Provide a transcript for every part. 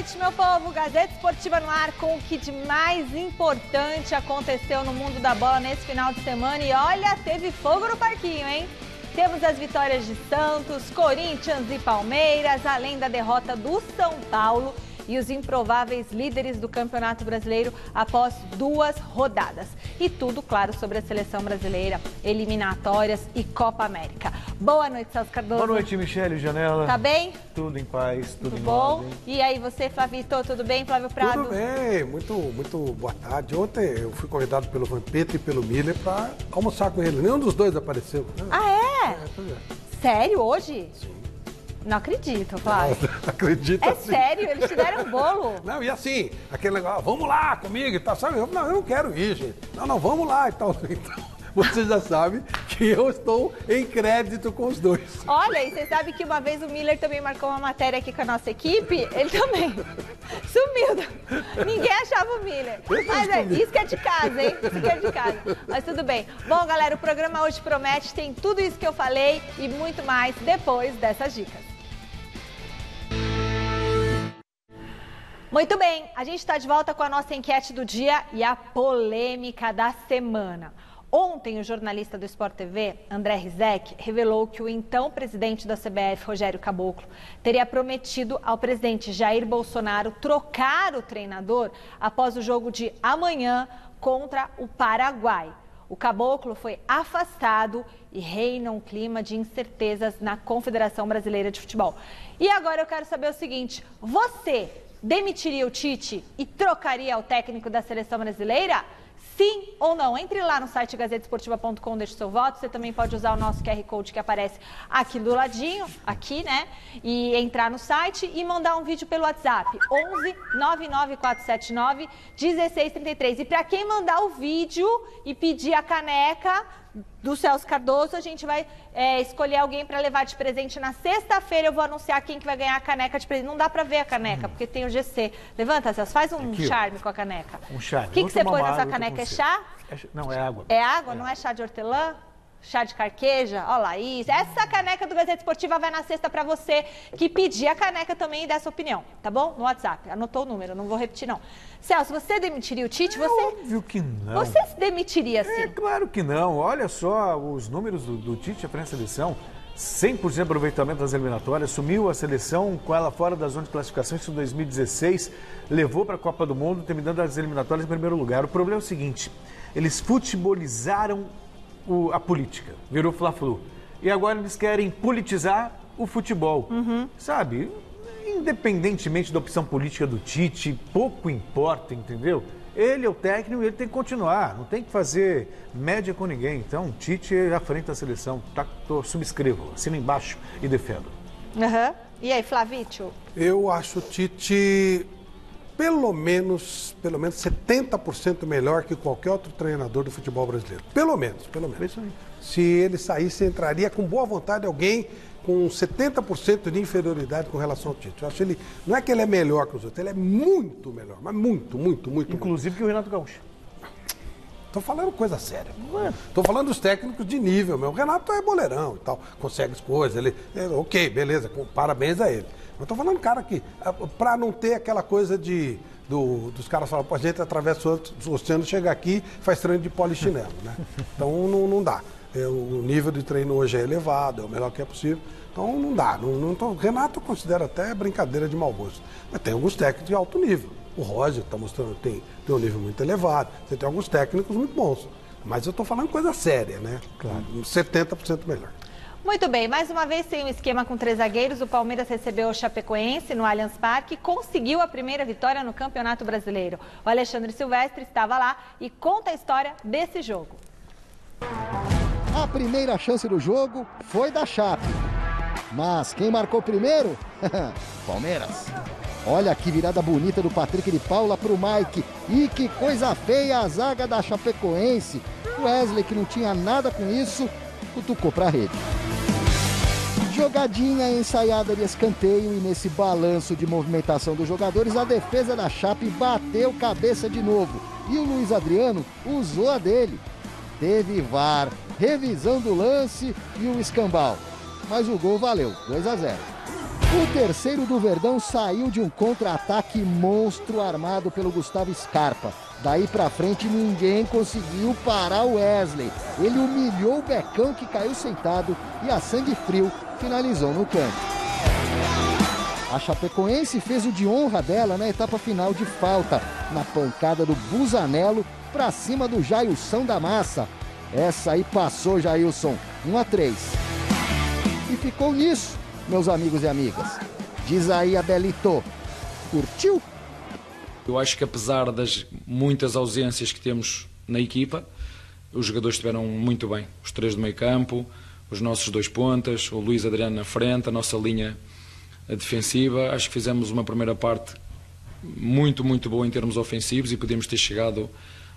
noite, meu povo. Gazeta Esportiva no ar com o que de mais importante aconteceu no mundo da bola nesse final de semana. E olha, teve fogo no parquinho, hein? Temos as vitórias de Santos, Corinthians e Palmeiras, além da derrota do São Paulo e os improváveis líderes do Campeonato Brasileiro após 2 rodadas. E tudo, claro, sobre a seleção brasileira, eliminatórias e Copa América. Boa noite, Celso Cardoso. Boa noite, Michele Janela. Tá bem? Tudo em paz, tudo em bom? ordem. E aí, você, Flavito, tudo bem? Flávio Prado? Tudo bem, muito boa tarde. Ontem eu fui convidado pelo Vampeta e pelo Miller para almoçar com ele. Nenhum dos dois apareceu. Ah, é? Pois é. Sério, hoje? Sim. Não acredito, Flávio. Acredita É sim. sério? Eles te deram um bolo? Não, e assim, aquele negócio, vamos lá comigo e tal, sabe? Eu não quero ir, gente. Não, vamos lá e tal. Então, você já sabe que eu estou em crédito com os dois. Olha, e você sabe que uma vez o Miller também marcou uma matéria aqui com a nossa equipe? Ele também sumiu. Ninguém achava o Miller. Mas isso que é de casa, hein? Isso que é de casa. Mas tudo bem. Bom, galera, o programa hoje promete, tem tudo isso que eu falei e muito mais depois dessas dicas. Muito bem, a gente está de volta com a nossa enquete do dia e a polêmica da semana. Ontem, o jornalista do Sport TV, André Rizek, revelou que o então presidente da CBF, Rogério Caboclo, teria prometido ao presidente Jair Bolsonaro trocar o treinador após o jogo de amanhã contra o Paraguai. O Caboclo foi afastado e reina um clima de incertezas na Confederação Brasileira de Futebol. E agora eu quero saber o seguinte, você demitiria o Tite e trocaria o técnico da seleção brasileira? Sim ou não? Entre lá no site gazetesportiva.com, deixe seu voto. Você também pode usar o nosso QR Code que aparece aqui do ladinho, aqui, né? E entrar no site e mandar um vídeo pelo WhatsApp, 11 99479 1633. E para quem mandar o vídeo e pedir a caneca do Celso Cardoso, a gente vai escolher alguém para levar de presente na sexta-feira. Eu vou anunciar quem que vai ganhar a caneca de presente. Não dá para ver a caneca, porque tem o GC. Levanta, Celso, faz um aqui, charme com a caneca. Um charme. O que você pôs nessa caneca? É chá? Não, é água. É água? Não é chá de hortelã? Chá de carqueja? Olha lá, isso. Essa caneca do Gazeta Esportiva vai na sexta para você que pedir a caneca também e dar sua opinião, tá bom? No WhatsApp. Anotou o número, não vou repetir não. Celso, você demitiria o Tite? É óbvio que não. Você se demitiria sim? É claro que não. Olha só os números do Tite à frente da seleção. 100% de aproveitamento das eliminatórias, sumiu a seleção com ela fora da zona de classificação, isso em 2016, levou para a Copa do Mundo, terminando as eliminatórias em primeiro lugar. O problema é o seguinte, eles futebolizaram a política, virou Fla-Flu. E agora eles querem politizar o futebol, sabe? Independentemente da opção política do Tite, pouco importa, entendeu? Ele é o técnico e ele tem que continuar, não tem que fazer média com ninguém. Então, Tite é à frente da seleção, subscrevo, assino embaixo e defendo. E aí, Flavítio? Eu acho o Tite pelo menos 70% melhor que qualquer outro treinador do futebol brasileiro. Pelo menos. Isso aí. Se ele saísse, entraria com boa vontade alguém com 70% de inferioridade com relação ao Tite. Eu acho ele, não é que ele é melhor que os outros, ele é muito melhor, mas muito Inclusive que o Renato Gaúcho. Tô falando coisa séria. Tô falando dos técnicos de nível, meu. O Renato é boleirão e tal, consegue as coisas, ok, beleza, parabéns a ele. Mas tô falando cara que, pra não ter aquela coisa dos caras falarem, pô, a gente atravessa o oceano, chega aqui, faz treino de polichinelo, né? Então não dá. O nível de treino hoje é elevado, é o melhor que é possível. Então não dá. Renato eu considero até brincadeira de mau gosto. Mas tem alguns técnicos de alto nível. O Roger está mostrando tem um nível muito elevado. Você tem alguns técnicos muito bons. Mas eu estou falando coisa séria, né? Claro. 70% melhor. Muito bem, mais uma vez sem um esquema com 3 zagueiros, o Palmeiras recebeu o Chapecoense no Allianz Parque e conseguiu a primeira vitória no Campeonato Brasileiro. O Alexandre Silvestre estava lá e conta a história desse jogo. A primeira chance do jogo foi da Chape. Mas quem marcou primeiro? Palmeiras. Olha que virada bonita do Patrick de Paula para o Mike. E que coisa feia a zaga da Chapecoense. Wesley, que não tinha nada com isso, cutucou para a rede. Jogadinha ensaiada de escanteio e nesse balanço de movimentação dos jogadores, a defesa da Chape bateu cabeça de novo. E o Luiz Adriano usou a dele. Teve VAR, revisão do lance e o escambau. Mas o gol valeu, 2-0. O terceiro do Verdão saiu de um contra-ataque monstro armado pelo Gustavo Scarpa. Daí pra frente ninguém conseguiu parar o Wesley. Ele humilhou o Becão, que caiu sentado, e a sangue frio finalizou no canto. A Chapecoense fez o de honra dela na etapa final de falta, na pancada do Busanello pra cima do Jailson da Massa. Essa aí passou, Jailson, 1-3. E ficou nisso, meus amigos e amigas. Diz aí, Abelito, curtiu? Eu acho que apesar das muitas ausências que temos na equipa, os jogadores estiveram muito bem. Os três do meio campo, os nossos dois pontas, o Luís Adriano na frente, a nossa linha defensiva. Acho que fizemos uma primeira parte muito boa em termos ofensivos e podíamos ter chegado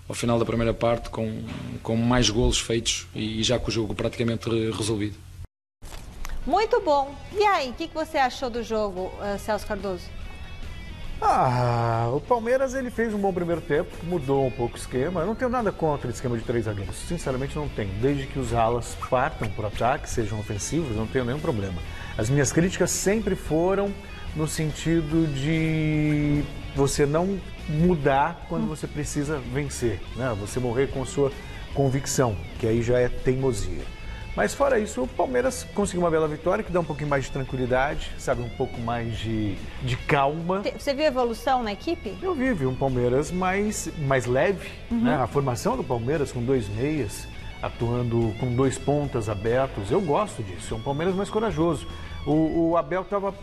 ao final da primeira parte com mais golos feitos e já com o jogo praticamente resolvido. Muito bom. E aí, o que você achou do jogo, Celso Cardoso? O Palmeiras ele fez um bom primeiro tempo, mudou um pouco o esquema. Eu não tenho nada contra o esquema de 3 zagueiros, sinceramente não tenho. Desde que os alas partam para o ataque, sejam ofensivos, não tenho nenhum problema. As minhas críticas sempre foram no sentido de você não mudar quando você precisa vencer, né? Você morrer com a sua convicção, que aí já é teimosia. Mas fora isso, o Palmeiras conseguiu uma bela vitória, que dá um pouquinho mais de tranquilidade, sabe, um pouco mais de calma. Você viu evolução na equipe? Eu vi um Palmeiras mais leve, né? A formação do Palmeiras com 2 meias, atuando com 2 pontas abertos, eu gosto disso, é um Palmeiras mais corajoso. O Abel estava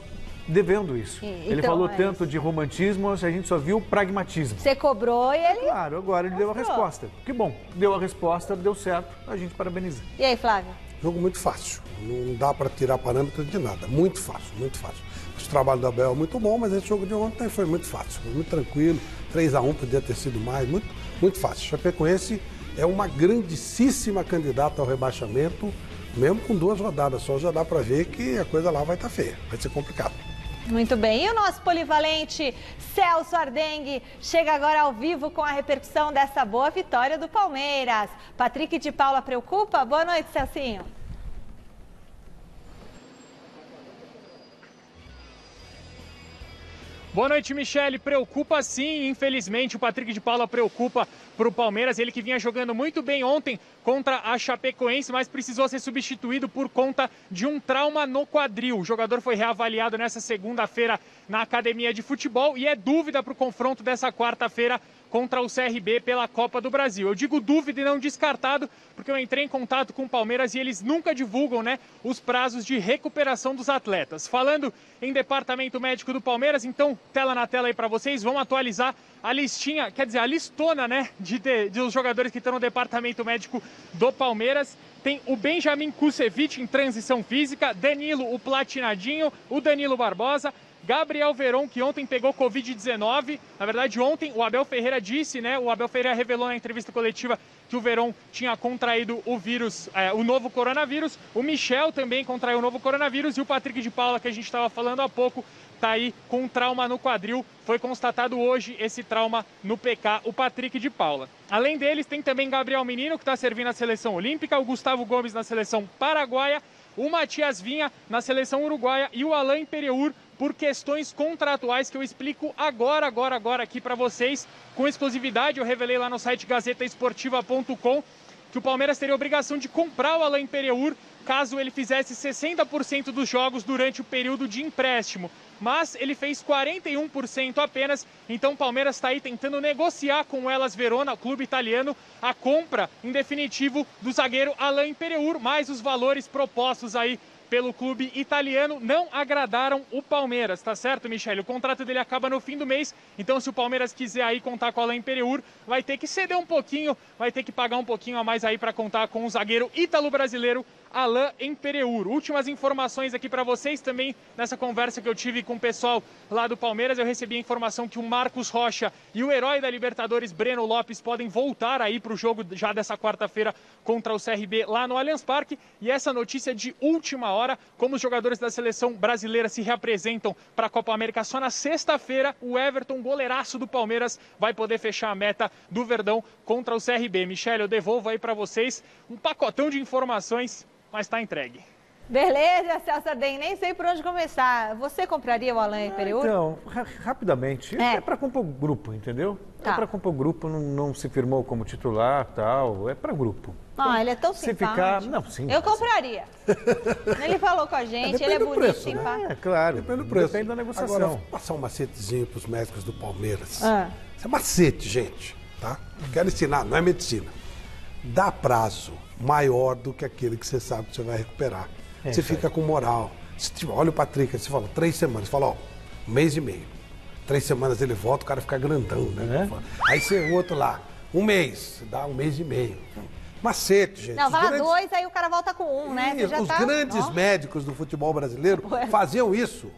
devendo isso. Ele falou tanto de romantismo, a gente só viu pragmatismo. Você cobrou e ele... Claro, agora ele deu a resposta. Que bom, deu a resposta, deu certo, a gente parabeniza. E aí, Flávio? Jogo muito fácil, não dá para tirar parâmetro de nada, muito fácil, muito fácil. O trabalho do Abel é muito bom, mas esse jogo de ontem foi muito fácil, foi muito tranquilo, 3-1 podia ter sido mais, muito fácil. Chapecoense é uma grandíssima candidata ao rebaixamento, mesmo com 2 rodadas só, já dá para ver que a coisa lá vai estar feia, vai ser complicado. Muito bem, e o nosso polivalente Celso Ardengue chega agora ao vivo com a repercussão dessa boa vitória do Palmeiras. Patrick de Paula preocupa? Boa noite, Celcinho. Boa noite, Michele. Preocupa sim, infelizmente. O Patrick de Paula preocupa para o Palmeiras. Ele que vinha jogando muito bem ontem contra a Chapecoense, mas precisou ser substituído por conta de um trauma no quadril. O jogador foi reavaliado nessa segunda-feira na academia de futebol e é dúvida para o confronto dessa quarta-feira contra o CRB pela Copa do Brasil. Eu digo dúvida e não descartado, porque eu entrei em contato com o Palmeiras e eles nunca divulgam, né, os prazos de recuperação dos atletas. Falando em departamento médico do Palmeiras, então, tela na tela aí para vocês, vamos atualizar a listinha, quer dizer, a listona, né, dos jogadores que estão no departamento médico do Palmeiras. Tem o Benjamin Kusevich em transição física, Danilo, o platinadinho, o Danilo Barbosa, Gabriel Veron, que ontem pegou Covid-19. Na verdade, ontem o Abel Ferreira disse, né? O Abel Ferreira revelou na entrevista coletiva que o Veron tinha contraído o vírus, o novo coronavírus. O Michel também contraiu o novo coronavírus. E o Patrick de Paula, que a gente estava falando há pouco, está aí com um trauma no quadril. Foi constatado hoje esse trauma no PK, o Patrick de Paula. Além deles, tem também Gabriel Menino, que está servindo a seleção olímpica, o Gustavo Gomes na seleção paraguaia, o Matias Vinha na seleção uruguaia e o Alain Pereur por questões contratuais que eu explico agora aqui para vocês. Com exclusividade, eu revelei lá no site gazetaesportiva.com que o Palmeiras teria a obrigação de comprar o Alain Pereur caso ele fizesse 60% dos jogos durante o período de empréstimo. Mas ele fez 41% apenas, então o Palmeiras está aí tentando negociar com o Hellas Verona, o clube italiano, a compra, em definitivo, do zagueiro Alain Pereur, mas os valores propostos aí pelo clube italiano não agradaram o Palmeiras, tá certo, Michele? O contrato dele acaba no fim do mês, então se o Palmeiras quiser aí contar com o Alain Pereur, vai ter que ceder um pouquinho, vai ter que pagar um pouquinho a mais aí para contar com o zagueiro ítalo-brasileiro Alain Pereur. Últimas informações aqui para vocês também nessa conversa que eu tive com o pessoal lá do Palmeiras. Eu recebi a informação que o Marcos Rocha e o herói da Libertadores, Breno Lopes, podem voltar aí para o jogo já dessa quarta-feira contra o CRB lá no Allianz Parque. E essa notícia de última hora, como os jogadores da seleção brasileira se reapresentam para a Copa América só na sexta-feira, o Everton, goleiraço do Palmeiras, vai poder fechar a meta do Verdão contra o CRB. Michele, eu devolvo aí para vocês um pacotão de informações, mas está entregue. Beleza, Celso Arden, nem sei por onde começar. Você compraria o Alain Pereur? Então, rapidamente, é para compor o grupo, entendeu? Tá. É para compor o grupo, não se firmou como titular, tal, é para grupo. Ah, ele é tão Se simpático. ficar, não, sim. Eu compraria. Ele falou com a gente, ele é bonito, preço, né? simpático. É, claro, Depende do preço. depende da negociação. Agora, vou passar um macetezinho para os médicos do Palmeiras. Ah. Isso é macete, gente, tá? Não quero ensinar, não é medicina. Dá prazo maior do que aquele que você sabe que você vai recuperar. Você fica com moral. Olha o Patrick, você fala 3 semanas, você fala, ó, 1 mês e meio. 3 semanas ele volta, o cara fica grandão, né? Aí você, o outro lá, 1 mês, dá 1 mês e meio. Macete, gente. Não, fala 2, aí o cara volta com 1, né? Você já Os tá... grandes médicos do futebol brasileiro faziam isso.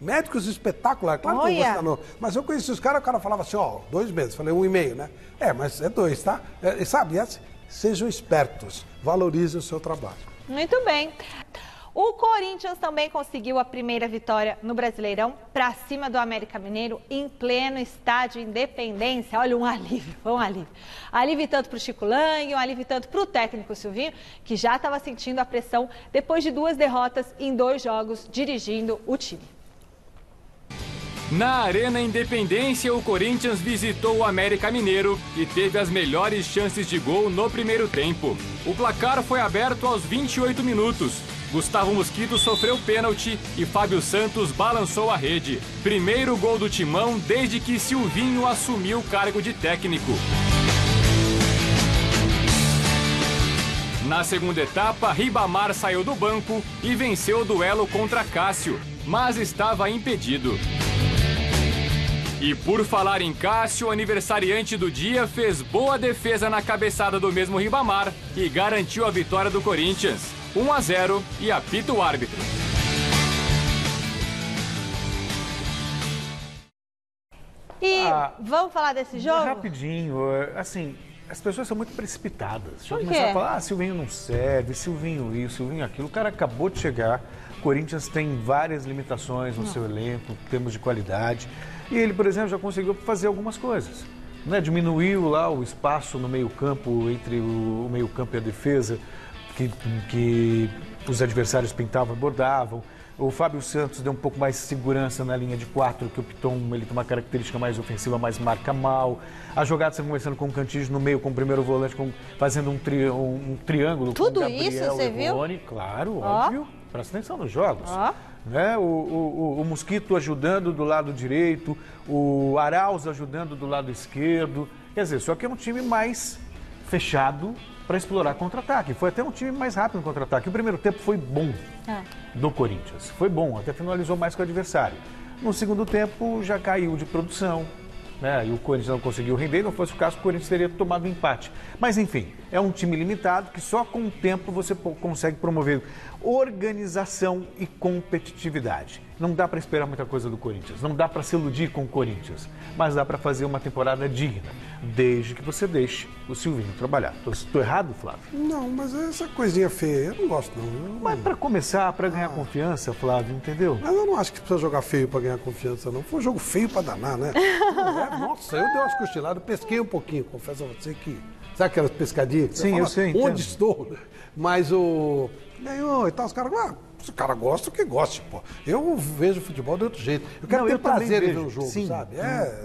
Médicos espetaculares, claro que eu vou citar, mas eu conheci os caras, o cara falava assim, ó, 2 meses, falei 1 e meio, né? Mas é 2, tá? Sabe, sejam espertos, valorizem o seu trabalho. Muito bem. O Corinthians também conseguiu a primeira vitória no Brasileirão para cima do América Mineiro em pleno estádio Independência. Olha, um alívio, um alívio. Alívio tanto para o Chico Lang, um alívio tanto para o técnico Silvinho, que já estava sentindo a pressão depois de 2 derrotas em 2 jogos dirigindo o time. Na Arena Independência, o Corinthians visitou o América Mineiro e teve as melhores chances de gol no primeiro tempo. O placar foi aberto aos 28 minutos. Gustavo Mosquito sofreu pênalti e Fábio Santos balançou a rede. Primeiro gol do Timão desde que Silvinho assumiu o cargo de técnico. Na segunda etapa, Ribamar saiu do banco e venceu o duelo contra Cássio, mas estava impedido. E por falar em Cássio, o aniversariante do dia fez boa defesa na cabeçada do mesmo Ribamar e garantiu a vitória do Corinthians. 1-0 e apita o árbitro. E vamos falar desse jogo? Rapidinho, assim, as pessoas são muito precipitadas. Já Por quê? começaram a falar, Silvinho não serve, Silvinho isso, Silvinho aquilo. O cara acabou de chegar, o Corinthians tem várias limitações no seu elenco, em termos de qualidade. E ele, por exemplo, já conseguiu fazer algumas coisas. Né? Diminuiu lá o espaço no meio-campo, entre o meio-campo e a defesa, que os adversários pintavam e bordavam. O Fábio Santos deu um pouco mais de segurança na linha de 4, que o Piton ele tem uma característica mais ofensiva, mas marca mal. As jogadas estão começando com o Cantígio no meio, com o primeiro volante, fazendo um triângulo Tudo com o Gabriel isso você e Rony. Claro, óbvio. Presta atenção nos jogos. Né? O Mosquito ajudando do lado direito, o Arauz ajudando do lado esquerdo. Quer dizer, só que é um time mais fechado para explorar contra-ataque. Foi até um time mais rápido no contra-ataque. O primeiro tempo foi bom do Corinthians. Foi bom, até finalizou mais que o adversário. No segundo tempo já caiu de produção. Né? E o Corinthians não conseguiu render, não fosse o caso, o Corinthians teria tomado um empate. Mas enfim, é um time limitado que só com o tempo você consegue promover organização e competitividade. Não dá para esperar muita coisa do Corinthians, não dá para se iludir com o Corinthians, mas dá para fazer uma temporada digna, desde que você deixe o Silvinho trabalhar. Estou errado, Flávio? Não, mas essa coisinha feia, eu não gosto não. Mas para começar, para ganhar confiança, Flávio, entendeu? Mas eu não acho que precisa jogar feio para ganhar confiança, não. Foi um jogo feio para danar, né? Nossa, eu dei umas cochiladas, pesquei um pouquinho, confesso a você que... Sabe aquelas pescadinhas? Sim, fala, eu sei. Onde estou? Mas o... Ganhou e tal, os caras... se o cara gosta, o que goste, pô. Eu vejo futebol de outro jeito. Eu quero ter prazer em ver o jogo, sim, sabe?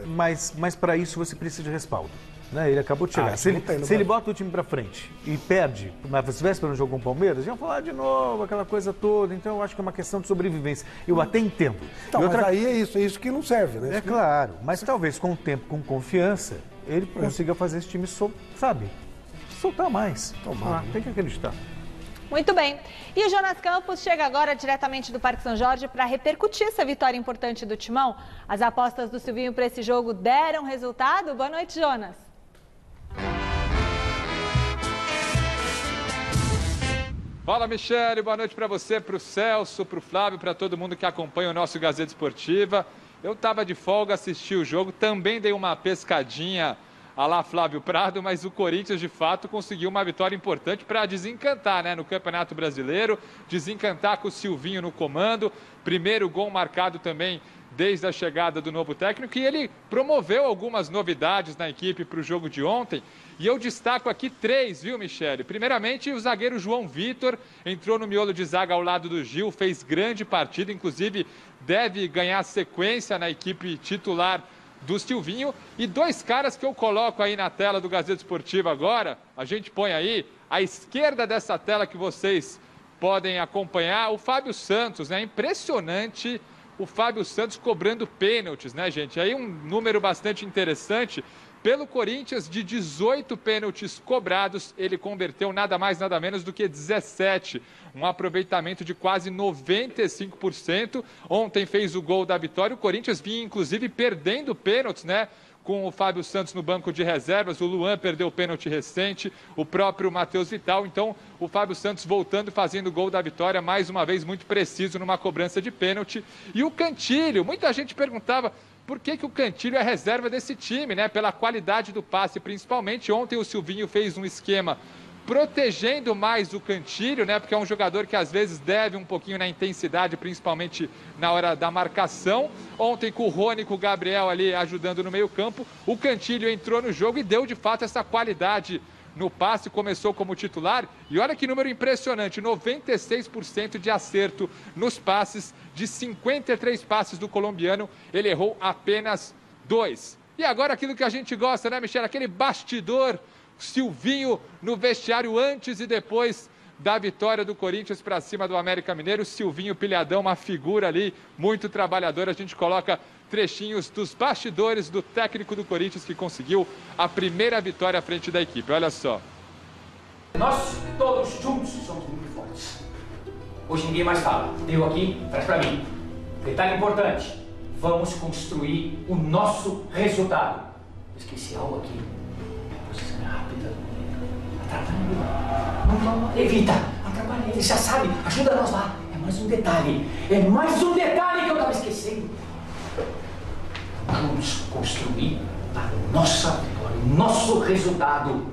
Mas para isso você precisa de respaldo. Né? Ele acabou de chegar. Se ele bota o time para frente e perde, mas se tivesse para um jogo com o Palmeiras, iam falar de novo, aquela coisa toda. Então eu acho que é uma questão de sobrevivência. Eu até entendo. Então, mas aí é isso que não serve, né? É claro, mas talvez com o tempo, com confiança, ele consiga fazer esse time, sabe, soltar mais. Tomar, tem que acreditar. Muito bem. E o Jonas Campos chega agora diretamente do Parque São Jorge para repercutir essa vitória importante do Timão. As apostas do Silvinho para esse jogo deram resultado? Boa noite, Jonas. Fala, Michele, boa noite para você, para o Celso, para o Flávio, para todo mundo que acompanha o nosso Gazeta Esportiva. Eu estava de folga, assisti o jogo, também dei uma pescadinha a lá Flávio Prado, mas o Corinthians, de fato, conseguiu uma vitória importante para desencantar, né, no Campeonato Brasileiro, desencantar com o Silvinho no comando. Primeiro gol marcado também desde a chegada do novo técnico, e ele promoveu algumas novidades na equipe para o jogo de ontem. E eu destaco aqui 3, viu, Michele? Primeiramente, o zagueiro João Vitor entrou no miolo de zaga ao lado do Gil, fez grande partida, inclusive deve ganhar sequência na equipe titular do Silvinho. E 2 caras que eu coloco aí na tela do Gazeta Esportiva agora, a gente põe aí, à esquerda dessa tela que vocês podem acompanhar, o Fábio Santos, né? Impressionante o Fábio Santos cobrando pênaltis, né, gente? Aí um número bastante interessante. Pelo Corinthians, de 18 pênaltis cobrados, ele converteu nada mais, nada menos do que 17. Um aproveitamento de quase 95%. Ontem fez o gol da vitória. O Corinthians vinha, inclusive, perdendo pênaltis, né? Com o Fábio Santos no banco de reservas, o Luan perdeu o pênalti recente, o próprio Matheus Vital. Então, o Fábio Santos voltando e fazendo o gol da vitória, mais uma vez muito preciso numa cobrança de pênalti. E o Cantilho, muita gente perguntava por que o Cantilho é reserva desse time, né? Pela qualidade do passe, principalmente. Ontem o Silvinho fez um esquema protegendo mais o Cantilho, né? Porque é um jogador que às vezes deve um pouquinho na intensidade, principalmente na hora da marcação. Ontem com o Rony, com o Gabriel ali ajudando no meio-campo, o Cantilho entrou no jogo e deu de fato essa qualidade no passe, começou como titular. E olha que número impressionante, 96% de acerto nos passes. De 53 passes do colombiano, ele errou apenas 2. E agora aquilo que a gente gosta, né, Michele? Aquele bastidor, Silvinho no vestiário antes e depois da vitória do Corinthians para cima do América Mineiro. Silvinho Pilhadão, uma figura ali, muito trabalhadora. A gente coloca trechinhos dos bastidores do técnico do Corinthians que conseguiu a primeira vitória à frente da equipe. Olha só. Nós todos juntos somos muito fortes. Hoje ninguém mais fala. Eu aqui, traz pra mim. Detalhe importante. Vamos construir o nosso resultado. Esqueci algo aqui. Posição rápida. Atrapalha. Não, evita. Atrapalha ele, já sabe. Ajuda nós lá. É mais um detalhe. É mais um detalhe que eu tava esquecendo. Vamos construir a nossa vitória, o nosso resultado.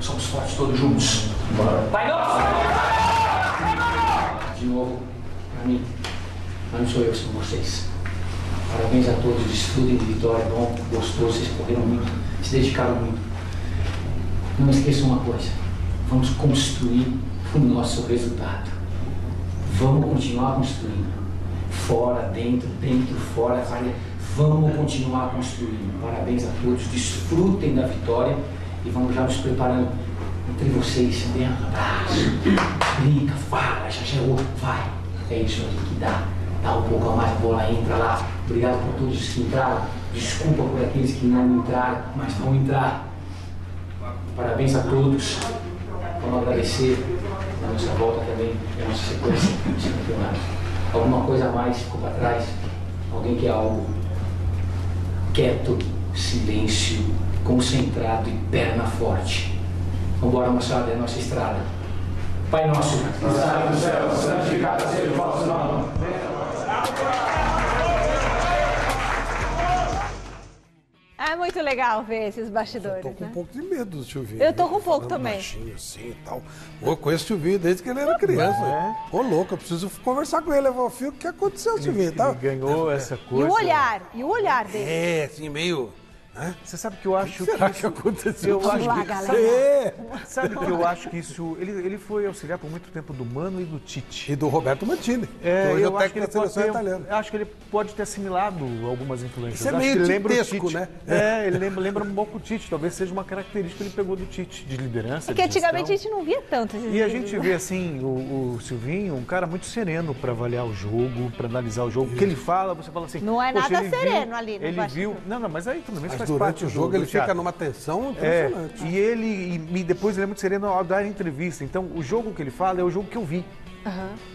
Somos fortes todos juntos. Bora. Pai Nosso! De novo, pra mim. Mas não sou eu, são vocês. Parabéns a todos, desfrutem de vitória, bom, gostoso, vocês correram muito, se dedicaram muito. Não esqueçam uma coisa, vamos construir o nosso resultado. Vamos continuar construindo. Fora, dentro, fora, vamos continuar construindo. Parabéns a todos, desfrutem da vitória e vamos já nos preparando entre vocês. Dê um abraço, brinca, fala, já chegou, vai. É isso aí que dá um pouco a mais, a bola entra lá. Obrigado por todos que entraram. Desculpa por aqueles que não entraram, mas vão entrar. Parabéns a todos. Vamos agradecer na nossa volta também, a nossa sequência de campeonato. Alguma coisa a mais ficou para trás? Alguém quer algo? Quieto, silêncio, concentrado e perna forte. Vamos embora, moçada, é a nossa estrada. Pai nosso, que estás no céu, santificado seja o vosso nome. É muito legal ver esses bastidores, eu tô com né? um pouco de medo do Silvinho. Eu tô com um pouco também. Baixinho assim e tal. Eu conheço o Silvinho desde que ele era criança. Ô, louco, eu preciso conversar com ele. Eu vou, filho, o que aconteceu, Silvinho? Ele ganhou essa coisa. E o olhar dele. É, assim, meio... Você sabe que eu acho Será que que aconteceu? Vamos lá, galera. Sabe que eu acho que isso... Ele foi auxiliar por muito tempo do Mano e do Tite. E do Roberto Mantini. Hoje eu acho que ele acho que ele pode ter assimilado algumas influências. Isso é acho meio que ele lembra o titesco, Tite. né? Ele lembra um pouco o Tite. Talvez seja uma característica que ele pegou do Tite, de liderança, Porque antigamente a gente não via tanto esses E a vídeos, gente vê, assim, o Silvinho, um cara muito sereno para avaliar o jogo, para analisar o jogo. O que ele fala, você fala assim... Não é nada sereno ali no Ele viu... Não, mas aí também faz durante parte o jogo ele teatro. fica numa tensão impressionante. E depois ele é muito sereno ao dar entrevista. Então, o jogo que ele fala é o jogo que eu vi.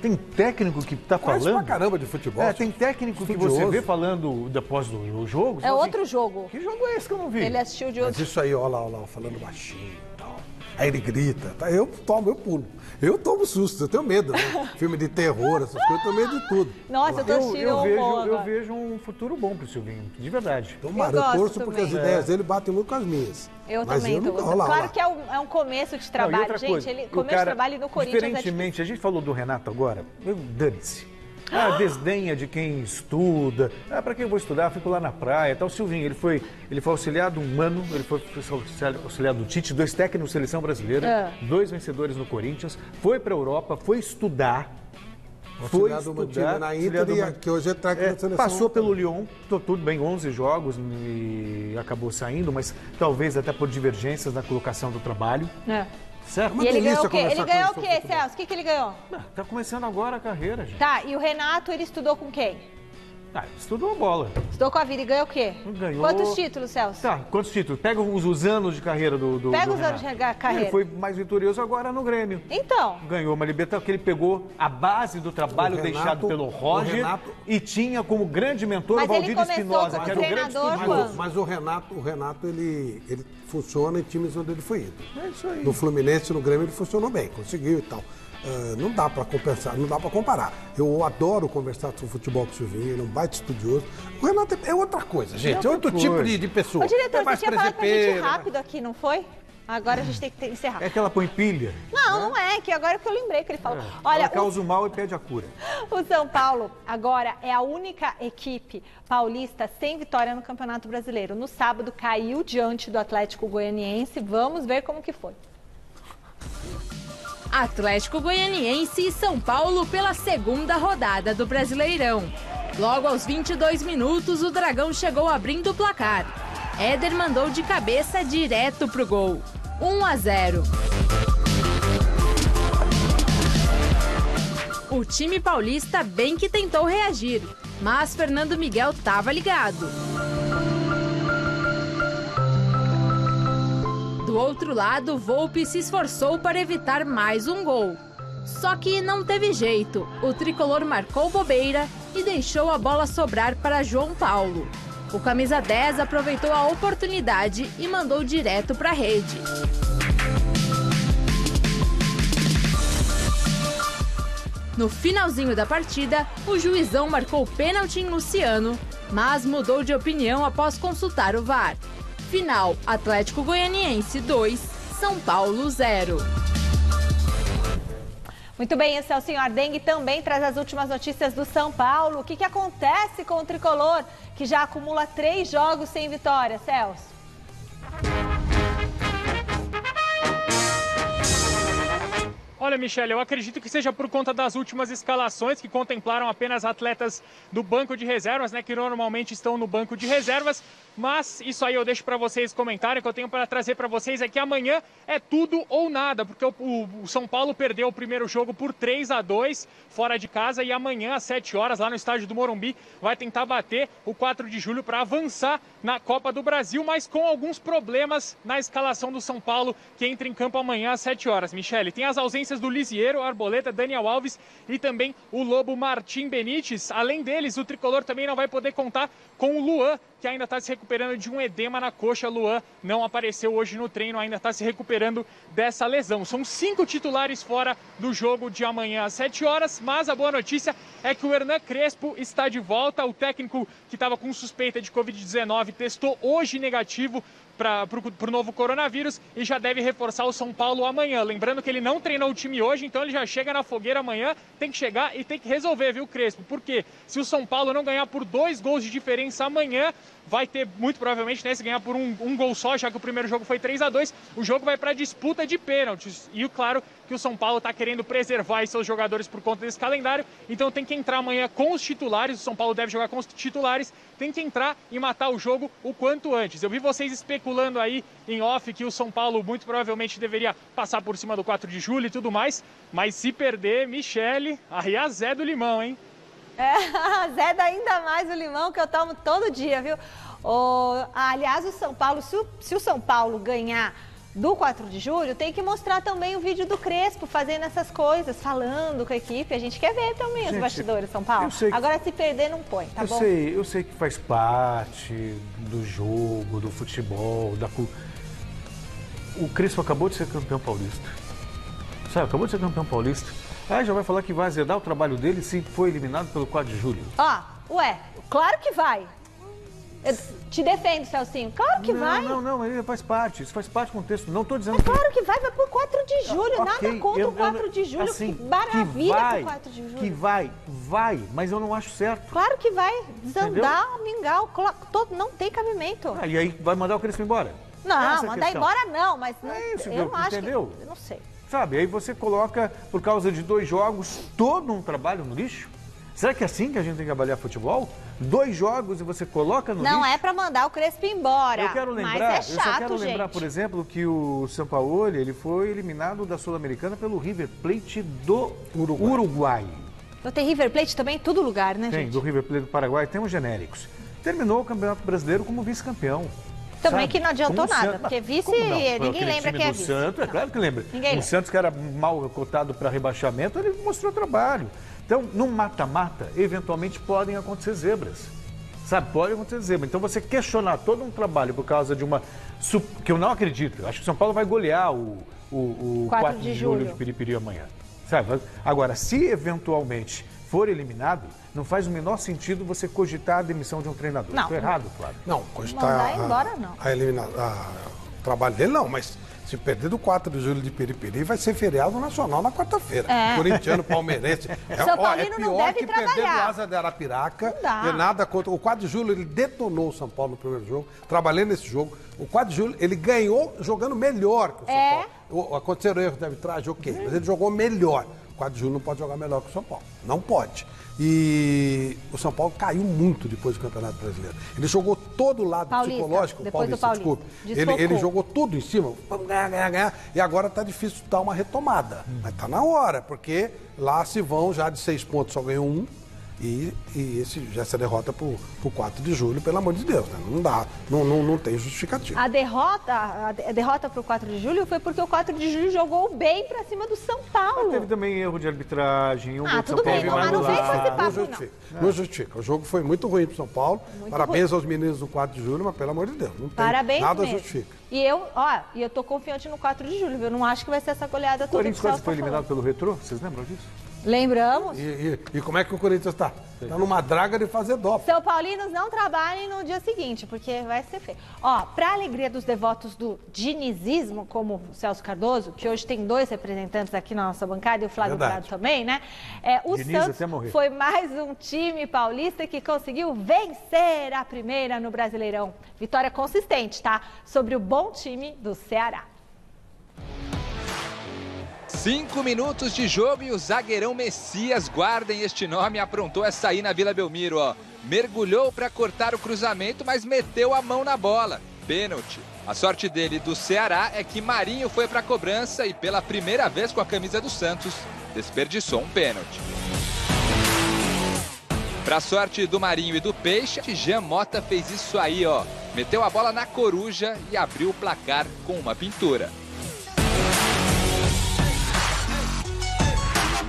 Tem técnico que tá Conhece falando... pra caramba de futebol. Tem técnico que você vê falando depois do jogo. É outro jogo. Que jogo é esse que eu não vi? Ele assistiu de outro. Mas isso aí, ó lá, falando baixinho e tal. Aí ele grita, tá? Eu pulo. Eu tomo susto, eu tenho medo, né? Filme de terror, essas coisas, eu tenho medo de tudo. Nossa, eu tô assistindo eu vejo um futuro bom pro Silvinho, de verdade. Tomara, eu torço porque as ideias dele batem muito com as minhas. Eu mas também. Claro que é um começo de trabalho, gente. Começo de trabalho no Corinthians diferentemente, a gente falou do Renato agora, dane-se. Desdenha de quem estuda. Para quem eu vou estudar? Fico lá na praia. Tá o Silvinho, ele foi auxiliado um ano, ele foi auxiliado do Tite, 2 técnicos de seleção brasileira, 2 vencedores no Corinthians, foi para a Europa, foi estudar. Na Inter, que hoje é técnico da seleção. Passou pelo Lyon, tudo bem, 11 jogos e acabou saindo, mas talvez até por divergências na colocação do trabalho. Certo? E ele ganhou o quê? Ele ganhou o quê, Celso? O que ele ganhou? Tá começando agora a carreira, gente. Tá, e o Renato, ele estudou com quem? Estudou a bola. Estudou com a vida e ganhou o quê? Ganhou... Quantos títulos, Celso? Quantos títulos? Pega os anos de carreira do Pega do os anos de carreira. Ele foi mais vitorioso agora no Grêmio. Então. Ganhou uma Libertadores, que ele pegou a base do trabalho deixado pelo Roger e tinha como grande mentor o Valdir Espinosa, que era o grande estudioso. Mas o Renato ele funciona em times onde ele foi ido. É isso aí. No Fluminense, no Grêmio, ele funcionou bem, conseguiu e tal. Não dá para compensar, não dá para comparar. Eu adoro conversar sobre futebol com o Silvinho, ele é um baita estudioso. O Renato é outra coisa, gente. É outro tipo de pessoa. Ô, diretor, você tinha falado pra gente rápido aqui, não foi? Agora a gente tem que encerrar. É que ela põe pilha? Não é, que agora que eu lembrei que ele falou. Olha, ela causa o mal e pede a cura. O São Paulo agora é a única equipe paulista sem vitória no Campeonato Brasileiro. No sábado caiu diante do Atlético Goianiense. Vamos ver como que foi. Atlético Goianiense e São Paulo pela segunda rodada do Brasileirão. Logo aos 22 minutos, o Dragão chegou abrindo o placar. Éder mandou de cabeça direto pro gol. 1-0. O time paulista bem que tentou reagir, mas Fernando Miguel estava ligado. Do outro lado, Volpi se esforçou para evitar mais um gol. Só que não teve jeito. O tricolor marcou bobeira e deixou a bola sobrar para João Paulo. O camisa 10 aproveitou a oportunidade e mandou direto para a rede. No finalzinho da partida, o juizão marcou pênalti em Luciano, mas mudou de opinião após consultar o VAR. Final, Atlético Goianiense 2, São Paulo 0. Muito bem, esse é o senhor Dengue, também traz as últimas notícias do São Paulo. O que acontece com o tricolor, que já acumula 3 jogos sem vitória, Celso? Olha, Michele, eu acredito que seja por conta das últimas escalações que contemplaram apenas atletas do banco de reservas, né, que normalmente estão no banco de reservas. Mas isso aí eu deixo para vocês comentarem. O que eu tenho para trazer para vocês é que amanhã é tudo ou nada, porque o São Paulo perdeu o primeiro jogo por 3-2 fora de casa e amanhã às 7 horas lá no estádio do Morumbi vai tentar bater o 4 de julho para avançar na Copa do Brasil, mas com alguns problemas na escalação do São Paulo, que entra em campo amanhã às 7 horas. Michele, tem as ausências do Lisiero, Arboleta, Daniel Alves e também o Lobo Martim Benítez. Além deles, o tricolor também não vai poder contar com o Luan, que ainda está se recuperando de um edema na coxa. Luan não apareceu hoje no treino, ainda está se recuperando dessa lesão. São 5 titulares fora do jogo de amanhã às 7 horas, mas a boa notícia é que o Hernan Crespo está de volta. O técnico que estava com suspeita de Covid-19 testou hoje negativo para o novo coronavírus e já deve reforçar o São Paulo amanhã. Lembrando que ele não treinou o time hoje, então ele já chega na fogueira amanhã, tem que chegar e tem que resolver, viu, Crespo? Porque se o São Paulo não ganhar por 2 gols de diferença amanhã, vai ter muito provavelmente, né, se ganhar por um gol só, já que o primeiro jogo foi 3-2, o jogo vai para disputa de pênaltis. E claro que o São Paulo está querendo preservar seus jogadores por conta desse calendário, então tem que entrar amanhã com os titulares. O São Paulo deve jogar com os titulares, tem que entrar e matar o jogo o quanto antes. Eu vi vocês especulando aí em off que o São Paulo muito provavelmente deveria passar por cima do 4 de julho e tudo mais, mas se perder, Michele, aí a Zé do Limão, hein? Zé ainda mais o limão que eu tomo todo dia, viu? Aliás, o São Paulo, se o São Paulo ganhar do 4 de julho, tem que mostrar também o vídeo do Crespo fazendo essas coisas, falando com a equipe. A gente quer ver também os bastidores, São Paulo. Agora, se perder, não põe, tá bom? Eu sei que faz parte do jogo, do futebol, O Crespo acabou de ser campeão paulista. Sabe, acabou de ser campeão paulista. Aí já vai falar que vai azedar o trabalho dele se foi eliminado pelo 4 de julho. Claro que vai. Eu te defendo, Celcinho. Claro que vai. Não, ele faz parte. Isso faz parte do contexto. Não estou dizendo claro que vai pro 4 de julho. Nada contra o 4 de julho. Assim, que maravilha pro 4 de julho. Que vai, mas eu não acho certo. Claro que vai. Desandar o mingau. Não tem cabimento. E aí vai mandar o Crespo embora? Não, mandar embora não, mas não, isso, eu não acho entendeu? Eu não sei. Sabe, aí você coloca, por causa de 2 jogos, todo um trabalho no lixo? Será que é assim que a gente tem que avaliar futebol? 2 jogos e você coloca no lixo? Não é para mandar o Crespo embora, eu quero lembrar, mas é chato, eu só quero lembrar, gente. por exemplo, que o Sampaoli, ele foi eliminado da Sul-Americana pelo River Plate do Uruguai. Tem River Plate também em todo lugar, né, gente? Tem, do River Plate do Paraguai, tem os genéricos. Terminou o Campeonato Brasileiro como vice-campeão. Também que não adiantou nada, porque vice, ninguém lembra que é vice. Santos, é claro que lembra. Ninguém o Santos, que era mal cotado para rebaixamento, ele mostrou trabalho. Então, no mata-mata, eventualmente podem acontecer zebras. Sabe, pode acontecer zebra. Então, você questionar todo um trabalho por causa de uma... que eu não acredito. Eu acho que o São Paulo vai golear o 4 de julho de Piripiri amanhã. Sabe? Agora, se eventualmente for eliminado, não faz o menor sentido você cogitar a demissão de um treinador. Estou errado, Flávio? Não, cogitar embora, não. O trabalho dele não, mas se perder do 4 de julho de Piripiri, vai ser feriado nacional na quarta-feira. Corintiano, palmeirense. São Paulino é não pior deve que trabalhar. perder do Asa de Arapiraca. Não dá. E nada contra. O 4 de julho, ele detonou o São Paulo no primeiro jogo. Trabalhei nesse jogo. O 4 de julho, ele ganhou jogando melhor que o São Paulo. Aconteceram erros de arbitragem, ok. Mas ele jogou melhor. O 4 de julho não pode jogar melhor que o São Paulo. Não pode. E o São Paulo caiu muito depois do Campeonato Brasileiro. Ele jogou todo o lado psicológico, desculpa. Ele jogou tudo em cima, vamos ganhar. E agora está difícil dar uma retomada. Mas está na hora, porque lá se vão já de 6 pontos, só ganhou 1. E essa derrota para o 4 de julho, pelo amor de Deus, né? Não dá, não tem justificativa. A derrota para o 4 de julho foi porque o 4 de julho jogou bem para cima do São Paulo. Mas teve também erro de arbitragem. Tudo bem, mas não vem com esse papo, não justifica. O jogo foi muito ruim para o São Paulo. Parabéns aos meninos do 4 de julho, mas pelo amor de Deus, não tem nada justifica. E eu tô confiante no 4 de julho, eu não acho que vai ser essa goleada toda. O Corinthians quase foi eliminado pelo Retrô, vocês lembram disso? Lembramos. E como é que o Corinthians está? Está numa draga de fazer doping. São Paulinos não trabalhem no dia seguinte, porque vai ser feio. Para alegria dos devotos do dinizismo, como o Celso Cardoso, que hoje tem 2 representantes aqui na nossa bancada, e o Flávio Prado também, né? O Santos foi mais um time paulista que conseguiu vencer a primeira no Brasileirão. Vitória consistente, tá? Sobre o bom time do Ceará. 5 minutos de jogo e o zagueirão Messias, guardem este nome, aprontou essa aí na Vila Belmiro, mergulhou para cortar o cruzamento, mas meteu a mão na bola. Pênalti. A sorte dele do Ceará é que Marinho foi para a cobrança e pela primeira vez com a camisa do Santos, desperdiçou um pênalti. Para a sorte do Marinho e do Peixe, Jean Mota fez isso aí, meteu a bola na coruja e abriu o placar com uma pintura.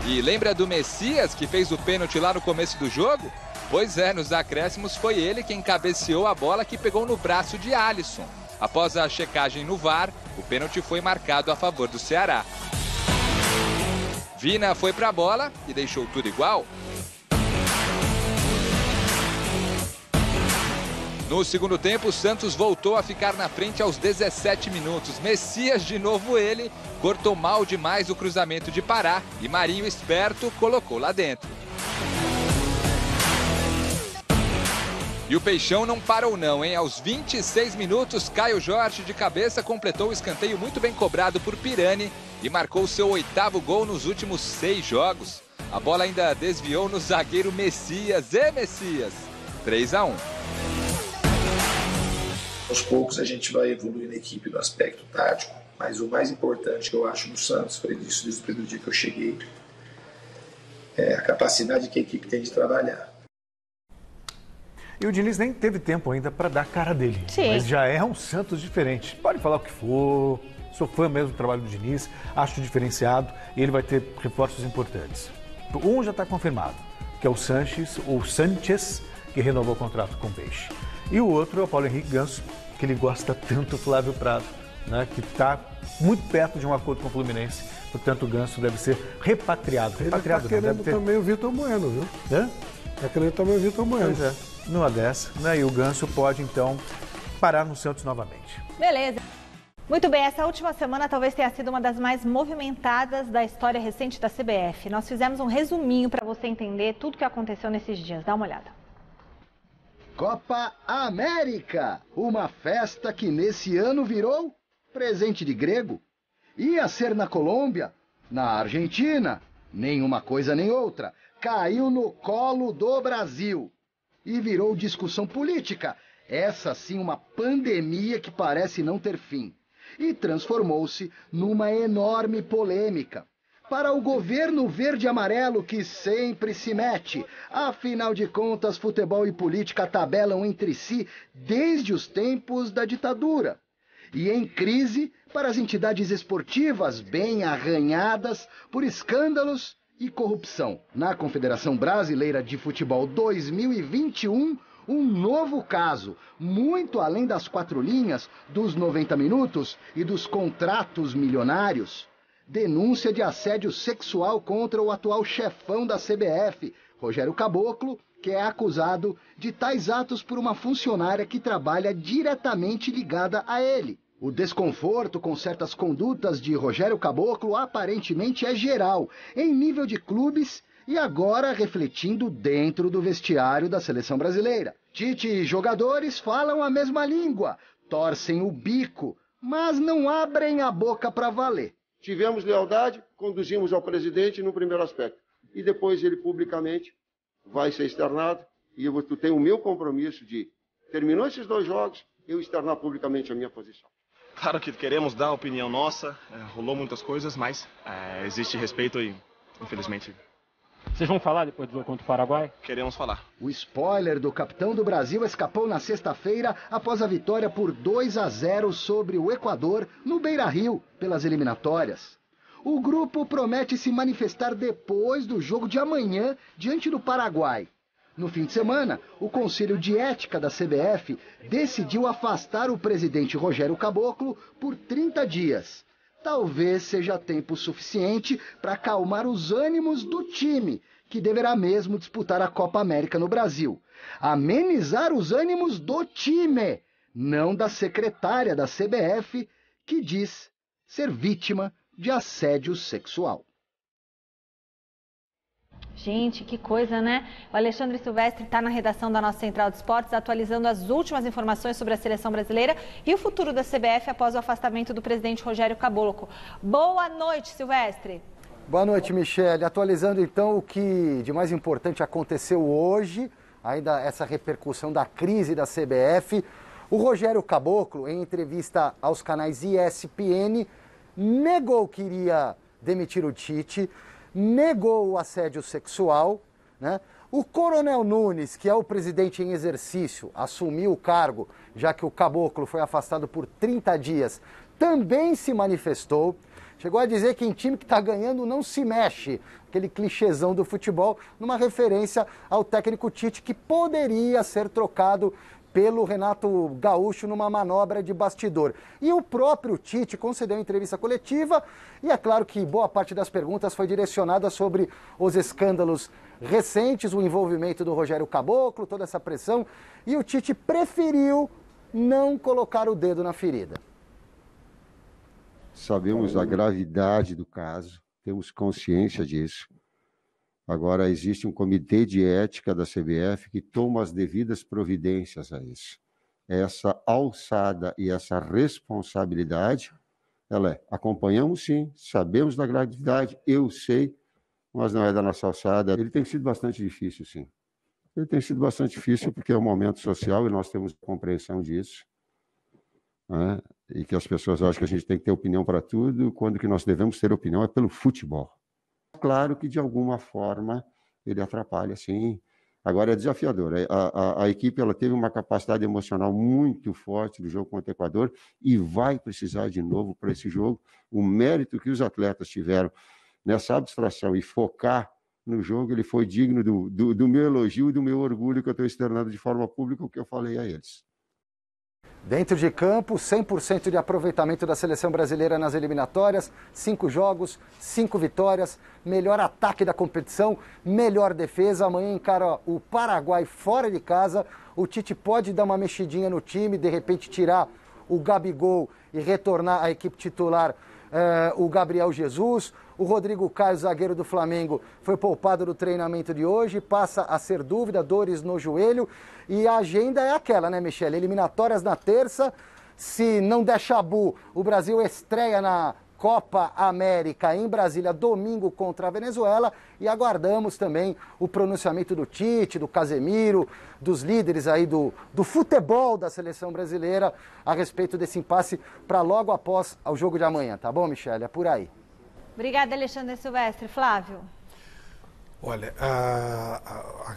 E lembra do Messias, que fez o pênalti lá no começo do jogo? Pois é, nos acréscimos foi ele quem cabeceou a bola que pegou no braço de Alisson. Após a checagem no VAR, o pênalti foi marcado a favor do Ceará. Vina foi para a bola e deixou tudo igual. No segundo tempo, o Santos voltou a ficar na frente aos 17 minutos. Messias, de novo ele, cortou mal demais o cruzamento de Pará e Marinho, esperto, colocou lá dentro. E o Peixão não parou não, hein? Aos 26 minutos, Caio Jorge de cabeça completou o escanteio muito bem cobrado por Pirani e marcou seu 8º gol nos últimos 6 jogos. A bola ainda desviou no zagueiro Messias. Messias! 3-1. Aos poucos a gente vai evoluir na equipe no aspecto tático, mas o mais importante que eu acho no Santos, foi isso desde o primeiro dia que eu cheguei, é a capacidade que a equipe tem de trabalhar. E o Diniz nem teve tempo ainda para dar a cara dele, Sim. Mas já é um Santos diferente. Pode falar o que for, sou fã mesmo do trabalho do Diniz, acho diferenciado e ele vai ter reforços importantes. Um já está confirmado, que é o Sanches, que renovou o contrato com o Peixe. E o outro é o Paulo Henrique Ganso, que ele gosta tanto, Flávio Prado, né, que está muito perto de um acordo com o Fluminense. Portanto, o Ganso deve ser repatriado. Ele está querendo também o Vitor Bueno, viu? Está querendo também o Vitor Bueno. Pois é. numa dessa, né? E o Ganso pode, então, parar no Santos novamente. Beleza. Muito bem, essa última semana talvez tenha sido uma das mais movimentadas da história recente da CBF. Nós fizemos um resuminho para você entender tudo o que aconteceu nesses dias. Dá uma olhada. Copa América, uma festa que nesse ano virou presente de grego. Ia ser na Colômbia, na Argentina, nenhuma coisa nem outra. Caiu no colo do Brasil e virou discussão política. Essa sim, uma pandemia que parece não ter fim. E transformou-se numa enorme polêmica. Para o governo verde-amarelo que sempre se mete. Afinal de contas, futebol e política tabelam entre si desde os tempos da ditadura. E em crise para as entidades esportivas bem arranhadas por escândalos e corrupção. Na Confederação Brasileira de Futebol 2021, um novo caso, muito além das 4 linhas, dos 90 minutos e dos contratos milionários. Denúncia de assédio sexual contra o atual chefão da CBF, Rogério Caboclo, que é acusado de tais atos por uma funcionária que trabalha diretamente ligada a ele. O desconforto com certas condutas de Rogério Caboclo aparentemente é geral, em nível de clubes e agora refletindo dentro do vestiário da seleção brasileira. Tite e jogadores falam a mesma língua, torcem o bico, mas não abrem a boca para valer. Tivemos lealdade, conduzimos ao presidente no primeiro aspecto. E depois ele publicamente vai ser externado. E eu tenho o meu compromisso de, terminou esses 2 jogos, eu externar publicamente a minha posição. Claro que queremos dar a opinião nossa, rolou muitas coisas, mas existe respeito e, infelizmente... Vocês vão falar depois do jogo contra o Paraguai? Queremos falar. O spoiler do capitão do Brasil escapou na sexta-feira após a vitória por 2-0 sobre o Equador no Beira-Rio pelas eliminatórias. O grupo promete se manifestar depois do jogo de amanhã diante do Paraguai. No fim de semana, o Conselho de Ética da CBF decidiu afastar o presidente Rogério Caboclo por 30 dias. Talvez seja tempo suficiente para acalmar os ânimos do time, que deverá mesmo disputar a Copa América no Brasil. Amenizar os ânimos do time, não da secretária da CBF, que diz ser vítima de assédio sexual. Gente, que coisa, né? O Alexandre Silvestre está na redação da nossa Central de Esportes, atualizando as últimas informações sobre a seleção brasileira e o futuro da CBF após o afastamento do presidente Rogério Caboclo. Boa noite, Silvestre. Boa noite, Michele. Atualizando então o que de mais importante aconteceu hoje, ainda essa repercussão da crise da CBF. O Rogério Caboclo, em entrevista aos canais ESPN, negou que iria demitir o Tite, negou o assédio sexual, né? O Coronel Nunes, que é o presidente em exercício, assumiu o cargo, já que o Caboclo foi afastado por 30 dias, também se manifestou, chegou a dizer que em time que está ganhando não se mexe, aquele clichêzão do futebol, numa referência ao técnico Tite, que poderia ser trocado pelo Renato Gaúcho numa manobra de bastidor. E o próprio Tite concedeu entrevista coletiva e é claro que boa parte das perguntas foi direcionada sobre os escândalos recentes, o envolvimento do Rogério Caboclo, toda essa pressão, e o Tite preferiu não colocar o dedo na ferida. Sabemos a gravidade do caso, temos consciência disso. Agora, existe um comitê de ética da CBF que toma as devidas providências a isso. Essa alçada e essa responsabilidade, acompanhamos sim, sabemos da gravidade, eu sei, mas não é da nossa alçada. Ele tem sido bastante difícil, sim. Ele tem sido bastante difícil porque é um momento social e nós temos compreensão disso, né? E que as pessoas acham que a gente tem que ter opinião para tudo, quando que nós devemos ter opinião é pelo futebol. Claro que, de alguma forma, ele atrapalha, sim. Agora, é desafiador. A equipe ela teve uma capacidade emocional muito forte no jogo contra o Equador e vai precisar de novo para esse jogo. O mérito que os atletas tiveram nessa abstração e focar no jogo, ele foi digno do meu elogio e do meu orgulho que eu estou externando de forma pública o que eu falei a eles. Dentro de campo, 100% de aproveitamento da seleção brasileira nas eliminatórias, 5 jogos, 5 vitórias, melhor ataque da competição, melhor defesa. Amanhã encara o Paraguai fora de casa. O Tite pode dar uma mexidinha no time, de repente tirar o Gabigol e retornar à equipe titular o Gabriel Jesus. O Rodrigo Caio, zagueiro do Flamengo, foi poupado do treinamento de hoje, passa a ser dúvida, dores no joelho. E a agenda é aquela, né, Michele? Eliminatórias na terça. Se não der chabu, o Brasil estreia na Copa América em Brasília, domingo contra a Venezuela. E aguardamos também o pronunciamento do Tite, do Casemiro, dos líderes aí do futebol da seleção brasileira a respeito desse impasse para logo após o jogo de amanhã. Tá bom, Michele? É por aí. Obrigada, Alexandre Silvestre. Flávio? Olha,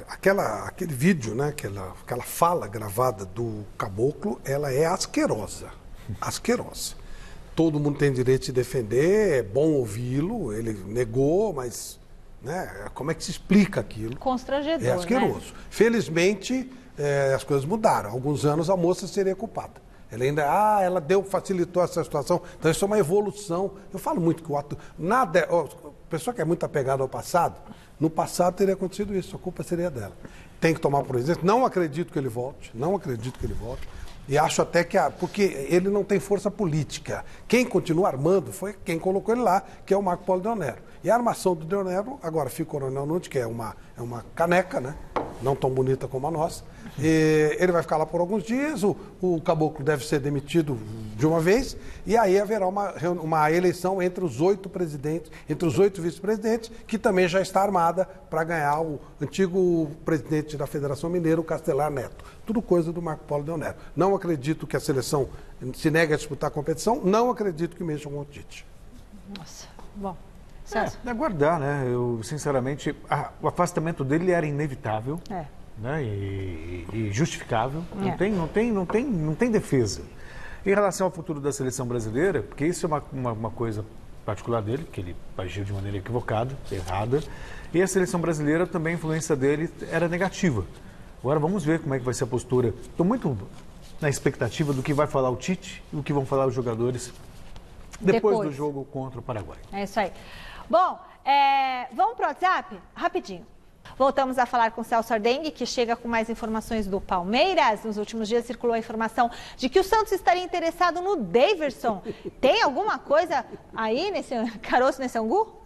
aquele vídeo, né, aquela fala gravada do Caboclo, ela é asquerosa. Asquerosa. Todo mundo tem direito de se defender, é bom ouvi-lo, ele negou, mas né, como é que se explica aquilo? Constrangedor, é asqueroso. Né? Felizmente, as coisas mudaram. Há alguns anos a moça seria culpada. Ela ainda, ela facilitou essa situação. Então isso é uma evolução. Eu falo muito que o ato, nada, a pessoa que é muito apegada ao passado, no passado teria acontecido isso, a culpa seria dela. Tem que tomar por exemplo, não acredito que ele volte, E acho até que, porque ele não tem força política. Quem continua armando foi quem colocou ele lá, que é o Marco Polo Deonero. E a armação do Deonero, agora fica o Coronel Nunes, que é uma caneca, né? Não tão bonita como a nossa. E ele vai ficar lá por alguns dias, o Caboclo deve ser demitido de uma vez, e aí haverá uma eleição entre os 8 presidentes, entre os 8 vice-presidentes, que também já está armada para ganhar o antigo presidente da Federação Mineira, o Castelar Neto. Tudo coisa do Marco Polo Deonero. Não acredito que a seleção se negue a disputar a competição, não acredito que mexam com o Tite. Nossa, bom. É aguardar, né? Eu, sinceramente, o afastamento dele era inevitável. Né? E justificável. Não tem defesa. Em relação ao futuro da seleção brasileira, porque isso é uma coisa particular dele, que ele agiu de maneira equivocada, errada, e a seleção brasileira também, a influência dele era negativa. Agora vamos ver como é que vai ser a postura. Estou muito na expectativa do que vai falar o Tite e o que vão falar os jogadores depois do jogo contra o Paraguai. É isso aí. Bom, vamos para o WhatsApp? Rapidinho. Voltamos a falar com o Celso Ardengue, que chega com mais informações do Palmeiras. Nos últimos dias circulou a informação de que o Santos estaria interessado no Daverson. Tem alguma coisa aí nesse caroço, nesse angu?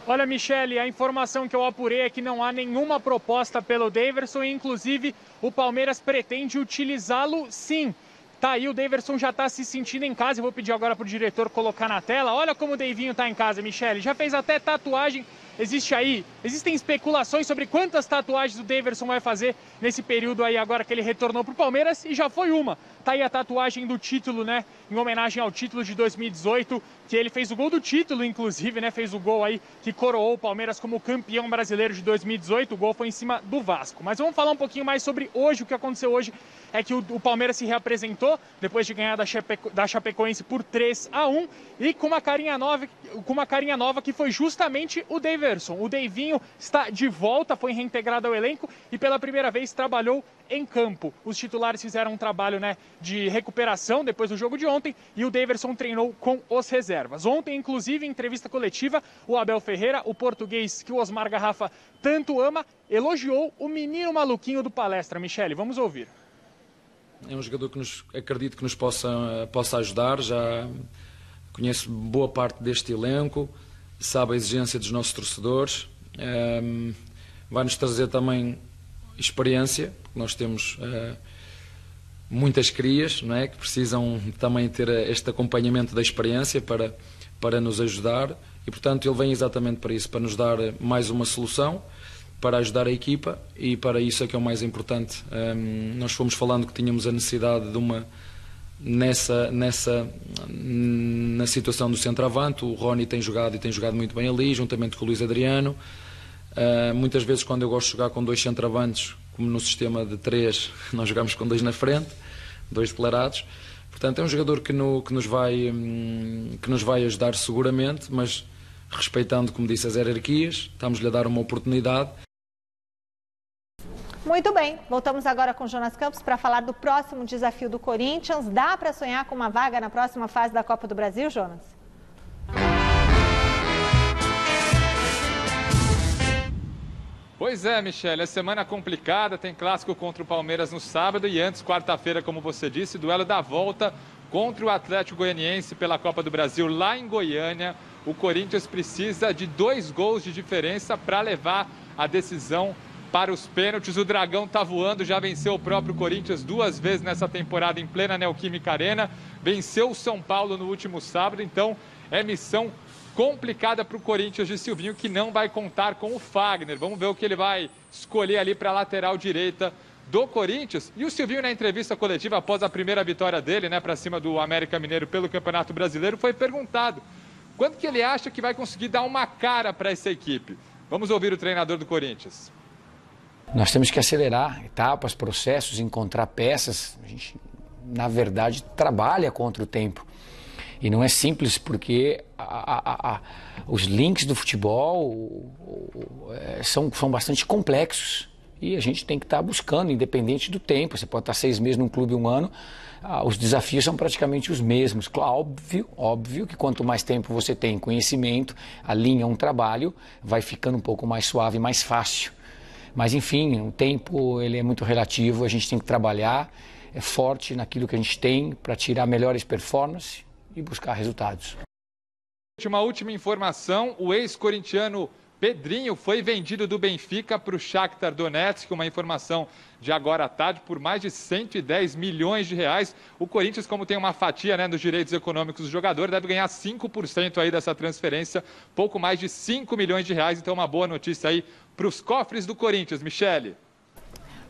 Olha, Michele, a informação que eu apurei é que não há nenhuma proposta pelo Daverson, e inclusive o Palmeiras pretende utilizá-lo sim. Tá aí, o Daverson já está se sentindo em casa. Eu vou pedir agora para o diretor colocar na tela. Olha como o Deivinho está em casa, Michele. Já fez até tatuagem. Existem especulações sobre quantas tatuagens o Daverson vai fazer nesse período aí agora que ele retornou para o Palmeiras, e já foi uma. Tá aí a tatuagem do título, né? Em homenagem ao título de 2018, que ele fez o gol do título, inclusive, né? Fez o gol aí que coroou o Palmeiras como campeão brasileiro de 2018. O gol foi em cima do Vasco. Mas vamos falar um pouquinho mais sobre hoje. O que aconteceu hoje é que o Palmeiras se reapresentou depois de ganhar da Chapecoense por 3-1 e com uma carinha nova que foi justamente o Daverson. O Deivinho está de volta, foi reintegrado ao elenco e pela primeira vez trabalhou em campo. Os titulares fizeram um trabalho, né, de recuperação depois do jogo de ontem, e o Daverson treinou com os reservas. Ontem, inclusive, em entrevista coletiva, o Abel Ferreira, o português que o Osmar Garrafa tanto ama, elogiou o menino maluquinho do Palestra. Michele, vamos ouvir. É um jogador que acredito que nos possa ajudar. Já conheço boa parte deste elenco, sabe a exigência dos nossos torcedores, vai-nos trazer também experiência, porque nós temos muitas crias, não é, que precisam também ter este acompanhamento da experiência para nos ajudar, e portanto ele vem exatamente para isso, para nos dar mais uma solução, para ajudar a equipa, e para isso é que é o mais importante. Nós fomos falando que tínhamos a necessidade de uma na situação do centroavante. O Rony tem jogado muito bem ali, juntamente com o Luís Adriano. Muitas vezes, quando eu gosto de jogar com 2 centroavantes, como no sistema de 3, nós jogamos com 2 na frente, 2 declarados. Portanto, é um jogador que nos vai ajudar seguramente, mas respeitando, como disse, as hierarquias. Estamos-lhe a dar uma oportunidade. Muito bem, voltamos agora com o Jonas Campos para falar do próximo desafio do Corinthians. Dá para sonhar com uma vaga na próxima fase da Copa do Brasil, Jonas? Pois é, Michele, é semana complicada, tem clássico contra o Palmeiras no sábado e antes, quarta-feira, como você disse, duelo da volta contra o Atlético Goianiense pela Copa do Brasil lá em Goiânia. O Corinthians precisa de 2 gols de diferença para levar a decisão para os pênaltis. O Dragão está voando, já venceu o próprio Corinthians 2 vezes nessa temporada em plena Neoquímica Arena, venceu o São Paulo no último sábado, então é missão complicada para o Corinthians de Silvinho, que não vai contar com o Fagner. Vamos ver o que ele vai escolher ali para a lateral direita do Corinthians. E o Silvinho, na entrevista coletiva após a primeira vitória dele, para cima do América Mineiro pelo Campeonato Brasileiro, foi perguntado quando que ele acha que vai conseguir dar uma cara para essa equipe. Vamos ouvir o treinador do Corinthians. Nós temos que acelerar etapas, processos, encontrar peças. A gente, na verdade, trabalha contra o tempo. E não é simples porque os links do futebol são bastante complexos. E a gente tem que estar buscando, independente do tempo. Você pode estar 6 meses num clube, 1 ano. Os desafios são praticamente os mesmos. Óbvio que quanto mais tempo você tem conhecimento, alinha um trabalho, vai ficando um pouco mais suave, mais fácil. Mas, enfim, o tempo ele é muito relativo. A gente tem que trabalhar forte naquilo que a gente tem para tirar melhores performances e buscar resultados. Uma última informação, o ex-corintiano Pedrinho foi vendido do Benfica para o Shakhtar Donetsk, uma informação de agora à tarde, por mais de 110 milhões de reais. O Corinthians, como tem uma fatia dos direitos econômicos do jogador, deve ganhar 5% aí dessa transferência, pouco mais de 5 milhões de reais. Então, uma boa notícia aí para os cofres do Corinthians, Michele.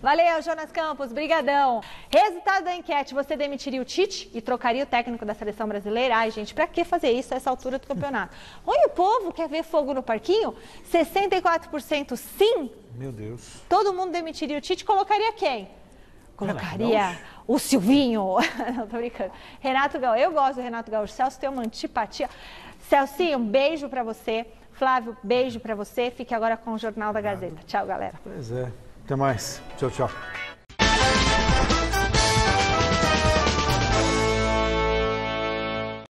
Valeu, Jonas Campos, brigadão. Resultado da enquete, você demitiria o Tite e trocaria o técnico da seleção brasileira? Ai, gente, pra que fazer isso a essa altura do campeonato? Oi, o povo quer ver fogo no parquinho? 64% sim. Meu Deus. Todo mundo demitiria o Tite, colocaria quem? Colocaria o Silvinho. Não, tô brincando. Renato Gaúcho, eu gosto do Renato Gaúcho. Celso tem uma antipatia. Celcinho, um beijo pra você. Flávio, beijo pra você. Fique agora com o Jornal da Gazeta. Tchau, galera. Pois é. Até mais. Tchau, tchau.